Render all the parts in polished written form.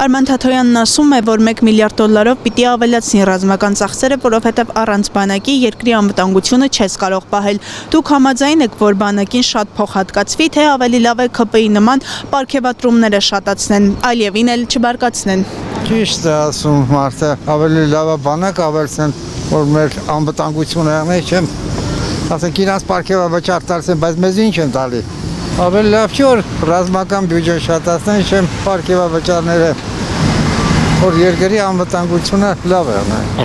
Արման Թաթոյանն ասում է, որ $1 միլիարդ պիտի ավելացնի ռազմական ծախսերը, որովհետև առանց բանակի երկրի անվտանգությունը չես կարող պահել։ Դուք համաձայն եք, որ բանակին շատ փող հատկացվի, թե ավելի լավ է ԿՊ-ի նման պարգևատրումները շատացնեն, այլևին էլ չբարկացնեն։ Ճիշտ է ասում մարդը, ավելի լավ է բանակ ավելցնեն, որ մեր անվտանգությունը չեմ, ասենք իրանց պարգևավճար տալիս, բայց մեզ ինչ են տալի։ Ավելի լավ չի, որ ռազմական բյուջեն շատացնեն, չեմ պարգևավճարները, որ երկրի անվտանգությունը լավ է։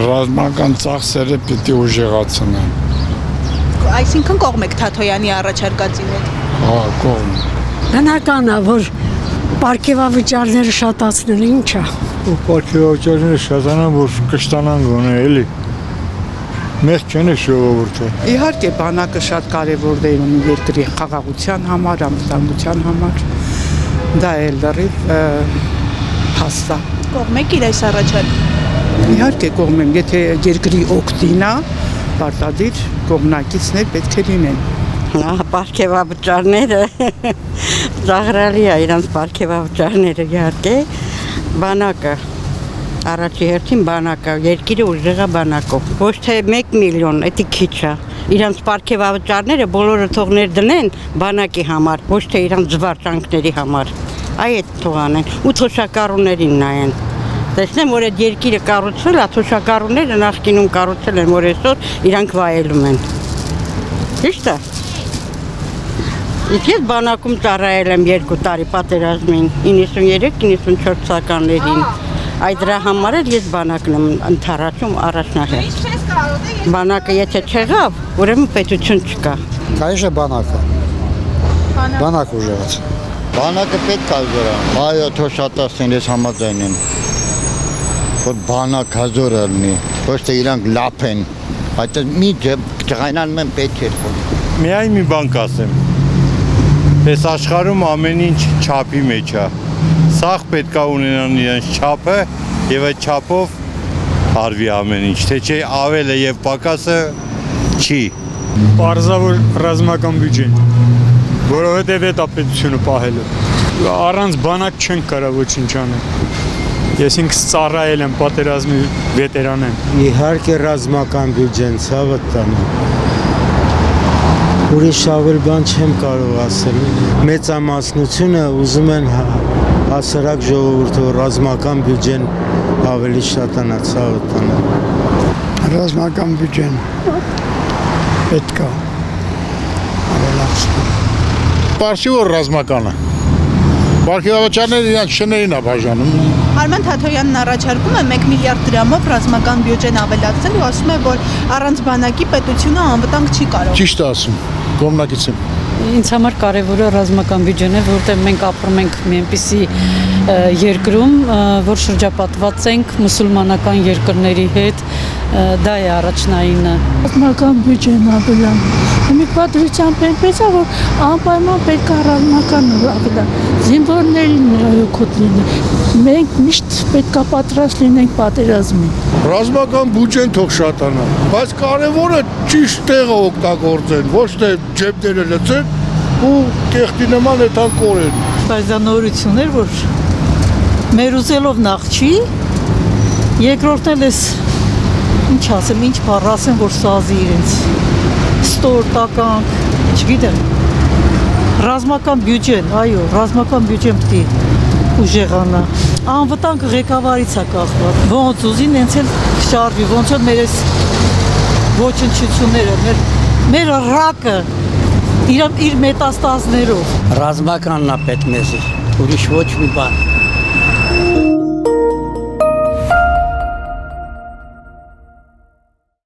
Ռազմական ծախսերը պիտի ուժեղացնեն։ Այսինքն կողմ եք Թաթոյանի առաջարկածին։ Հա, կողմ։ Բնական է, որ պարգևավճարները շատացնեն, ինչ է։ Պարգևավճարները շատանան, որ կշտանան գոնե, էլի։ Մեծ չեն ժողովուրդը։ Իհարկե բանակը շատ կարևոր դեր ունի երկրի խաղաղության համար, անվտանգության համար։ Դա է լրիվ փաստ է։ Կողմ եք իր այս առաջարկը։ Իհարկե կողմ եմ, եթե երկրի օգտին է, պարտադիր կողմնակիցներ պետք է լինեն։ Պարգևավճարները ծաղրալի է իրանց պարգևավճարները իհարկե, բանակը Առաջի հերթին բանակը, երկիրը ուժեղա բանակով, ոչ թե 1 միլիոն, դա քիչ է։ Իրանց պարգևավճարները բոլորը թողներ դնեն բանակի համար, ոչ թե իրանց զվարճանքների համար։ Այդ թող անեն, ու թոշակառուներին նայեն։ Տեսնեմ, որ այդ երկիրը կառուցվել է, թոշակառուները նախկինում կառուցել են, որ այսօր իրանք վայելում են։ Ճիշտ է։ Ես բանակում ծառայել եմ 2 տարի պատերազմին, 93-94 թվականներին։ Այդ դրա համար էլ ես բանակն եմ ընդառաջում առաջնահերթ։ Բանակը եթե չեղավ, ուրեմն պետություն չկա։ Конечно բանակը։ Բանակ ուժեղաց։ Բանակը պետք է զորան։ Այո, թող շատացնեն, ես համաձայն եմ։ Որ բանակ հազոր լինի, ոչ թե իրանք լապ են։ Այդ մի ջղայնանում են պետք է։ Միայն մի բան կասեմ։ Այս աշխարհում ամեն ինչ չափի մեջ է։ Սաղ պետք է ունենան իրենց չափը եւ այդ չափով արվի ամեն ինչ, թե չէ ավելը եւ պակասը չի։ Պարզավոր ռազմական բյուջեն, որովհետեւ այդ պետությունը պահելու։ Առանց բանակ չեն կարող ոչինչ անել։ Ես ինքս ծառայել եմ, պատերազմի վետերան եմ։ Իհարկե ռազմական բյուջեն ցավը տանը։ Ուրիշ ավել բան չեմ կարող ասել։ Մեծամասնությունը ուզում են հասարակ ժողովուրդը ռազմական բյուջեն ավելի շատանա, ցավը տանա։ Ռազմական բյուջեն պետք է ավելացնել։ Պարզի որ ռազմականը։ Պարգևավճարները իրանք շներին է բաժանում։ Արման Թաթոյանն առաջարկում է $1 միլիարդ ռազմական բյուջեն ավելացնել ու ասում է, որ առանց բանակի պետությունը անվտանգ չի կարող։ Ճիշտ է ասում, կողմնակից եմ։ Ինձ համար կարևորը ռազմական բյուջեն է, որտեղ մենք ապրում ենք մի այնպիսի երկրում, որ շրջապատված ենք մուսուլմանական երկրների հետ, դա է առաջնայինը։ Ռազմական բյուջեն ավելան։ Մի պատվությամբ այնպես է, որ անպայման պետք է ռազմական ավելան։ Զինվորներին օգուտ լինի։ Մենք միշտ պետք է պատրաստ լինենք պատերազմին։ Ռազմական բյուջեն թող շատանա, բայց կարևորը ճիշտ տեղը օգտագործեն, ոչ թե ջեբները լցեն ու կեղտի նման այդան կորեն։ Բայց դա նորություն էր, որ մեր ուզելով նախ չի, երկրորդն էլ էս ինչ ասեմ, ինչ բառ ասեմ, որ սազի իրենց ստոր, տականք, չգիտեմ, ռազմական բյուջեն, այո, ռազմական բյուջեն պիտի ուժեղանա, անվտանգ ղեկավարից է կախված, ոնց ուզին նենց էլ շարժվի, ոնց որ մեր այս ոչնչությունները, մեր ռակը, իր մետաստազներով։ Ռազմականն է պետք մեզ, ուրիշ ոչ մի բան։